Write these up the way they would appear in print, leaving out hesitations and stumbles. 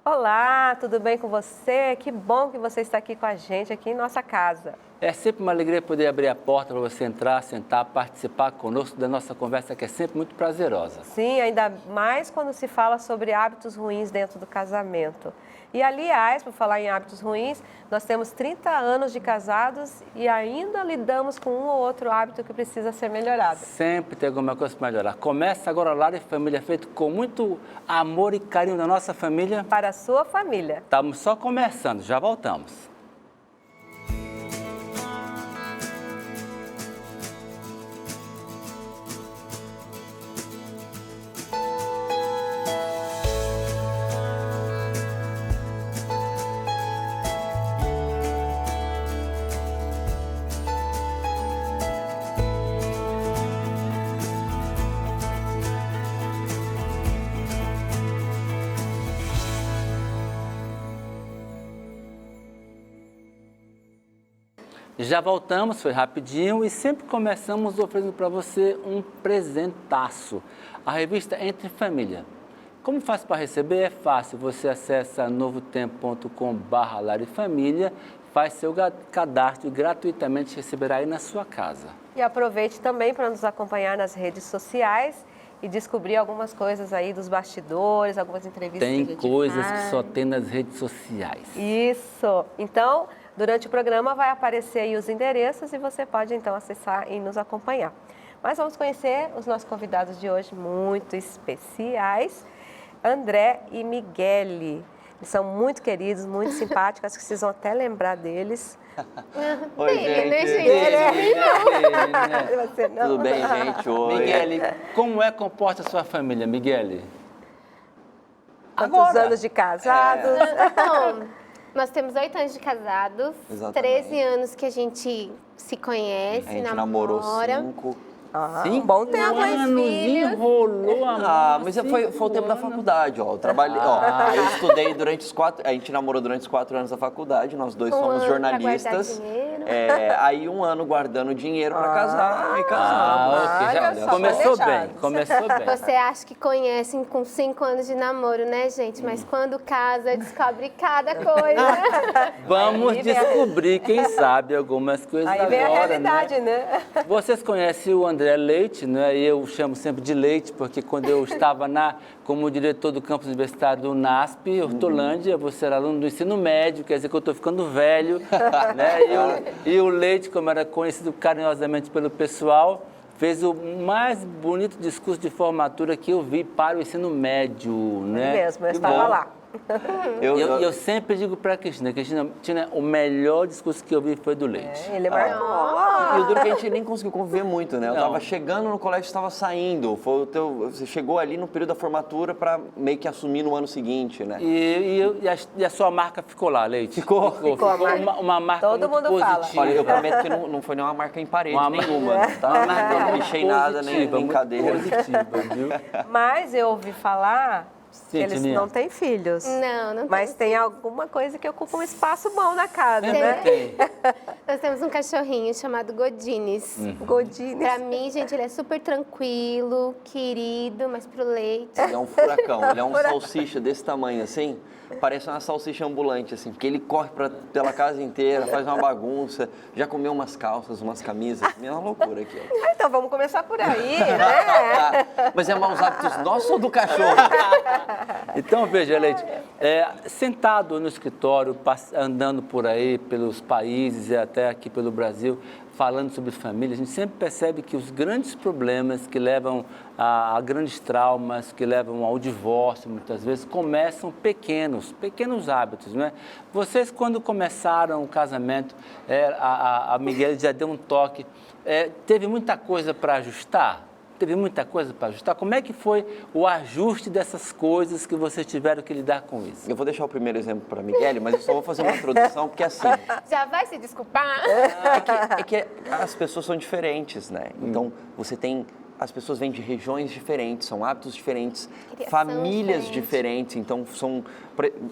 Olá, tudo bem com você? Que bom que você está aqui com a gente, aqui em nossa casa. É sempre uma alegria poder abrir a porta para você entrar, sentar, participar conosco da nossa conversa, que é sempre muito prazerosa. Sim, ainda mais quando se fala sobre hábitos ruins dentro do casamento. E, aliás, por falar em hábitos ruins, nós temos 30 anos de casados e ainda lidamos com um ou outro hábito que precisa ser melhorado. Sempre tem alguma coisa para melhorar. Começa agora o Lar e Família, feito com muito amor e carinho da nossa família. Para a sua família. Estamos só começando, já voltamos. Já voltamos, foi rapidinho e sempre começamos oferecendo para você um presentaço. A revista Entre Família. Como faz para receber? É fácil, você acessa novotempo.com/larefamilia, faz seu cadastro e gratuitamente receberá aí na sua casa. E aproveite também para nos acompanhar nas redes sociais e descobrir algumas coisas aí dos bastidores, algumas entrevistas que a gente Tem coisas faz. que só tem nas redes sociais. Isso! Então, durante o programa vai aparecer aí os endereços e você pode então acessar e nos acompanhar. Mas vamos conhecer os nossos convidados de hoje, muito especiais, André e Miguele. Eles são muito queridos, muito simpáticos, acho que vocês vão até lembrar deles. Oi, gente. Você não. Tudo bem, gente? Oi. Miguele, como é composta a sua família, Miguele? Quantos anos de casados? Bom, nós temos 8 anos de casados, Exatamente. 13 anos que a gente se conhece, A gente namorou namora. 5. Um bom tempo, dois hein? filhos. Enrolou a Ah, mas foi o tempo da faculdade, ó. Eu trabalhei, eu estudei durante os 4... A gente namorou durante os 4 anos da faculdade, nós dois Um somos ano pra jornalistas. guardar dinheiro. Aí 1 ano guardando dinheiro pra casar e casamos. Ah, ok, já Olha só, começou bem, planejados. começou bem. Você acha que conhecem com 5 anos de namoro, né, gente? Mas quando casa, descobre cada coisa. Vamos Aí vem descobrir, quem sabe, algumas coisas Aí vem a agora, realidade, né? Vocês conhecem o André Leite, né? Eu chamo sempre de Leite, porque quando eu estava como diretor do campus universitário do UNASP, Hortolândia, você era aluno do ensino médio, quer dizer que eu estou ficando velho, né? E o Leite, como era conhecido carinhosamente pelo pessoal, fez o mais bonito discurso de formatura que eu vi para o ensino médio, né? Mesmo, eu Que estava bom. lá. Eu sempre digo para a Cristina, o melhor discurso que eu vi foi do Leite. Ele marcou. E o duro que a gente nem conseguiu conviver muito, né? Eu Não. tava chegando no colégio, estava saindo. Você chegou ali no período da formatura para meio que assumir no ano seguinte, né? E a sua marca ficou lá, Leite? Ficou. Ficou a marca. uma marca Todo muito mundo fala. positiva. Olha, eu prometo que não foi nenhuma marca em parede Uma nenhuma, tá? Uma marca Não pichei nada, nem positiva, muito cadeira. positiva, viu? Mas eu ouvi falar que eles Tininha. não têm filhos. Não Mas tem alguma coisa que ocupa um espaço bom na casa, Sempre né? tem. Nós temos um cachorrinho chamado Godines. Godines. Pra mim, gente, ele é super tranquilo, querido, mas pro Leite... Ele é um furacão, ele é um salsicha desse tamanho assim, parece uma salsicha ambulante, assim, porque ele corre pela casa inteira, faz uma bagunça, já comeu umas calças, umas camisas, é uma loucura aqui, ó. Ah, então vamos começar por aí, né? Mas é maus hábitos nossos ou do cachorro? Então, veja, Leite, sentado no escritório, andando por aí, pelos países e até aqui pelo Brasil, falando sobre família, a gente sempre percebe que os grandes problemas que levam a grandes traumas, que levam ao divórcio, muitas vezes, começam pequenos hábitos, né? Vocês, quando começaram o casamento, a Miguel já deu um toque, teve muita coisa para ajustar? Teve muita coisa para ajustar? Como é que foi o ajuste dessas coisas que vocês tiveram que lidar com isso? Eu vou deixar o primeiro exemplo para a Miguel, mas eu só vou fazer uma introdução, porque assim, Já vai se desculpar? é que as pessoas são diferentes, né? Então, você tem as pessoas vêm de regiões diferentes, são hábitos diferentes, Criação famílias diferente. diferentes. Então,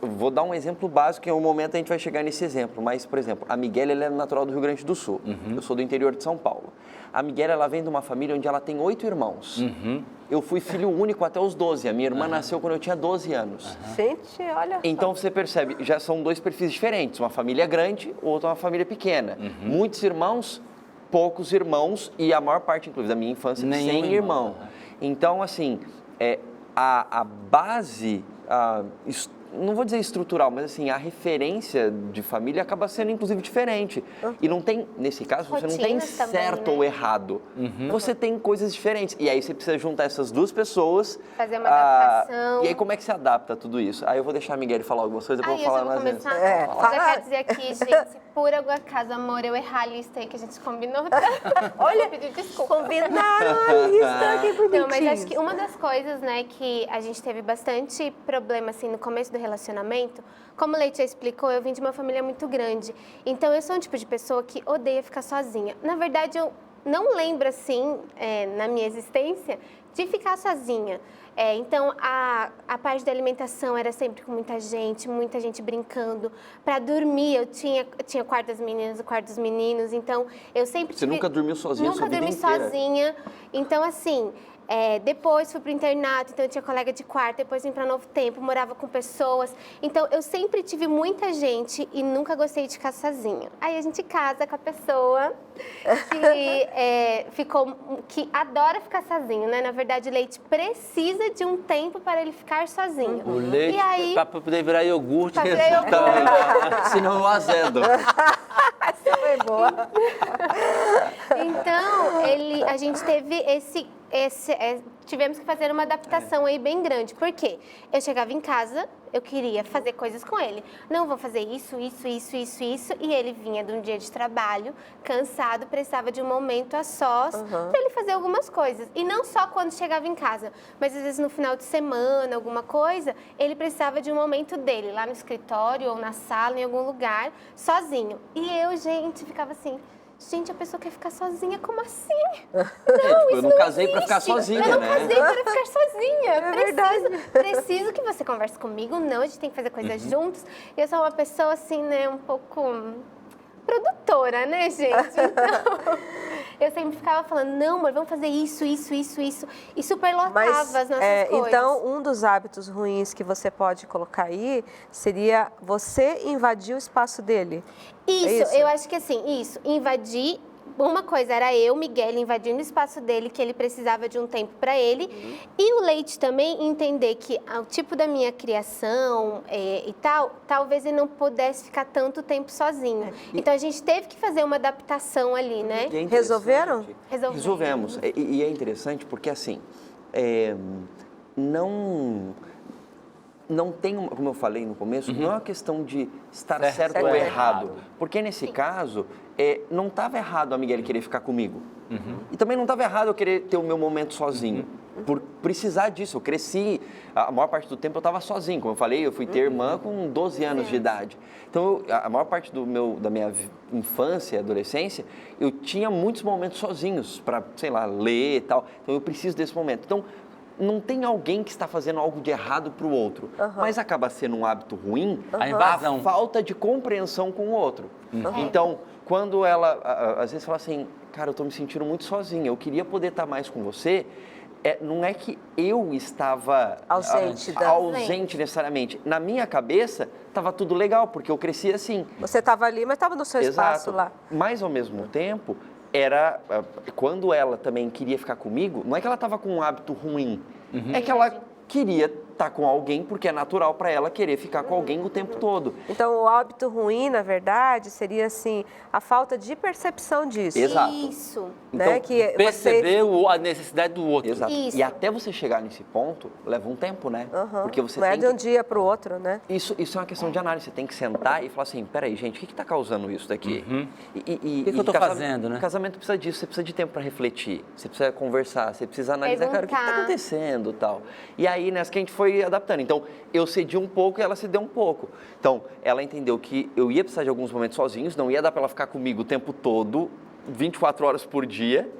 vou dar um exemplo básico, que em um momento a gente vai chegar nesse exemplo. Mas, por exemplo, a Miguel, ela é natural do Rio Grande do Sul. Eu sou do interior de São Paulo. A Miguel, ela vem de uma família onde ela tem 8 irmãos. Eu fui filho único até os 12. A minha irmã nasceu quando eu tinha 12 anos. Gente, olha só. Então, você percebe, já são 2 perfis diferentes. Uma família grande, outra uma família pequena. Muitos irmãos, poucos irmãos e a maior parte, inclusive, da minha infância, sem irmão. Então, assim, a base, não vou dizer estrutural, mas assim, a referência de família acaba sendo, inclusive, diferente. E não tem, nesse caso, você não tem Rotinas também, certo né? ou errado. Você tem coisas diferentes. E aí você precisa juntar essas 2 pessoas. Fazer uma adaptação. E aí, como é que se adapta a tudo isso? Aí eu vou deixar a Miguel falar algumas coisas, depois eu vou falar mais vezes. começar. Fala. Eu já quero dizer aqui, gente, se por algum acaso, amor, eu errar a lista aí que a gente combinou, olha, pedir desculpa. Combinaram a lista, que bonitinho. Não, mas acho que uma das coisas, né, que a gente teve bastante problema, assim, no começo do relacionamento, como o Leite já explicou, eu vim de uma família muito grande. Então, eu sou um tipo de pessoa que odeia ficar sozinha. Na verdade, eu não lembro, assim, na minha existência, de ficar sozinha. Então, a parte da alimentação era sempre com muita gente brincando. Para dormir, eu tinha o quarto das meninas, o quarto dos meninos, então eu sempre Você nunca dormiu sozinha a sua vida dormi inteira? sozinha. Então, assim, depois fui pro internato, então eu tinha colega de quarto, depois vim para Novo Tempo, morava com pessoas. Então, eu sempre tive muita gente e nunca gostei de ficar sozinha. Aí a gente casa com a pessoa que adora ficar sozinho, né? Na verdade, o Leite precisa de um tempo para ele ficar sozinho. O leite, E aí, para poder virar iogurte. Pra virar iogurte. Senão eu azedo. Essa foi boa. Então, a gente teve tivemos que fazer uma adaptação aí bem grande. Por quê? Eu chegava em casa, eu queria fazer coisas com ele. Não, vou fazer isso. E ele vinha de um dia de trabalho, cansado, precisava de um momento a sós para ele fazer algumas coisas. E não só quando chegava em casa, mas às vezes no final de semana, alguma coisa, ele precisava de um momento dele, lá no escritório ou na sala, em algum lugar, sozinho. E eu, gente, ficava assim... Gente, a pessoa quer ficar sozinha, como assim? Não, eu não casei pra ficar sozinha, eu não né? casei para ficar sozinha. verdade. Preciso que você converse comigo. Não, a gente tem que fazer coisas juntos. E eu sou uma pessoa, assim, né, um pouco produtora, né, gente? Então, eu sempre ficava falando, não, amor, vamos fazer isso. E superlotava as nossas coisas. Então, um dos hábitos ruins que você pode colocar aí seria você invadir o espaço dele. Isso, eu acho que assim, invadir. Uma coisa era eu, Miguel, invadindo o espaço dele, que ele precisava de um tempo para ele. E o Leite também entender que o tipo da minha criação e tal, talvez ele não pudesse ficar tanto tempo sozinho. Então a gente teve que fazer uma adaptação ali, né? E é Resolveram? Resolvemos. E é interessante porque, assim, não tem, como eu falei no começo, não é uma questão de estar certo ou errado. Porque nesse caso, não estava errado a Miguel querer ficar comigo. E também não estava errado eu querer ter o meu momento sozinho. Por precisar disso. Eu cresci, a maior parte do tempo eu estava sozinho. Como eu falei, eu fui ter irmã com 12 anos de idade. Então, a maior parte da minha infância e adolescência, eu tinha muitos momentos sozinhos para, sei lá, ler e tal. Então, eu preciso desse momento. Então, não tem alguém que está fazendo algo de errado para o outro, mas acaba sendo um hábito ruim A invasão. a falta de compreensão com o outro. Então, quando ela, às vezes, fala assim, cara, eu estou me sentindo muito sozinha, eu queria poder estar mais com você, não é que eu estava ausente necessariamente. Na minha cabeça, estava tudo legal, porque eu cresci assim. Você estava ali, mas estava no seu espaço lá. Mas, ao mesmo tempo, quando ela também queria ficar comigo, não é que ela estava com um hábito ruim, é que ela queria estar com alguém, porque é natural para ela querer ficar com alguém o tempo todo. Então, o hábito ruim, na verdade, seria assim, a falta de percepção disso. Exato. Isso. Né? Então, Que Perceber a necessidade do outro. Exato. Isso. E até você chegar nesse ponto, leva um tempo, né? Porque você não é tem de um dia para o outro, né? Isso é uma questão de análise. Você tem que sentar e falar assim, peraí, gente, o que está causando isso daqui? O que eu estou fazendo, né? Casamento precisa disso, você precisa de tempo para refletir, você precisa conversar, você precisa analisar, cara, o que está acontecendo e tal. E aí, nessa que a gente foi adaptando. Então, eu cedi um pouco e ela cedeu um pouco. Então, ela entendeu que eu ia precisar de alguns momentos sozinhos, não ia dar para ela ficar comigo o tempo todo, 24 horas por dia,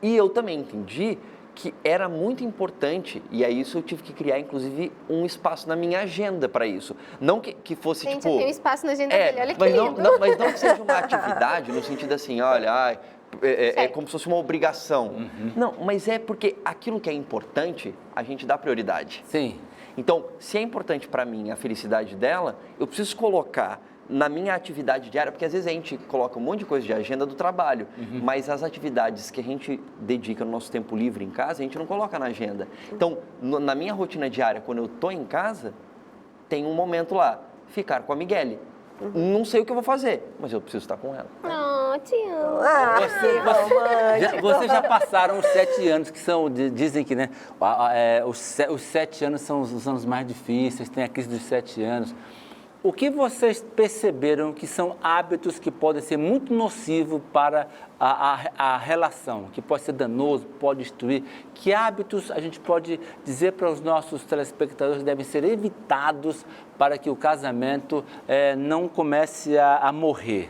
E eu também entendi que era muito importante, e aí isso eu tive que criar, inclusive, um espaço na minha agenda para isso. Não que fosse, Gente, tipo... eu tenho espaço na agenda dele, olha que mas lindo. mas não que seja uma atividade no sentido assim, olha, é como se fosse uma obrigação. Não, mas é porque aquilo que é importante, a gente dá prioridade. Sim. Então, se é importante para mim a felicidade dela, eu preciso colocar na minha atividade diária, porque às vezes a gente coloca um monte de coisa de agenda do trabalho, mas as atividades que a gente dedica no nosso tempo livre em casa, a gente não coloca na agenda. Então, na minha rotina diária, quando eu estou em casa, tem um momento lá, ficar com a Miguele. Não sei o que eu vou fazer, mas eu preciso estar com ela. Oh, te amo. Vocês já passaram os 7 anos, que são, dizem que, né, os 7 anos são os anos mais difíceis, tem a crise dos 7 anos. O que vocês perceberam que são hábitos que podem ser muito nocivos para a relação, que pode ser danoso, pode destruir? Que hábitos a gente pode dizer para os nossos telespectadores que devem ser evitados para que o casamento não comece a morrer?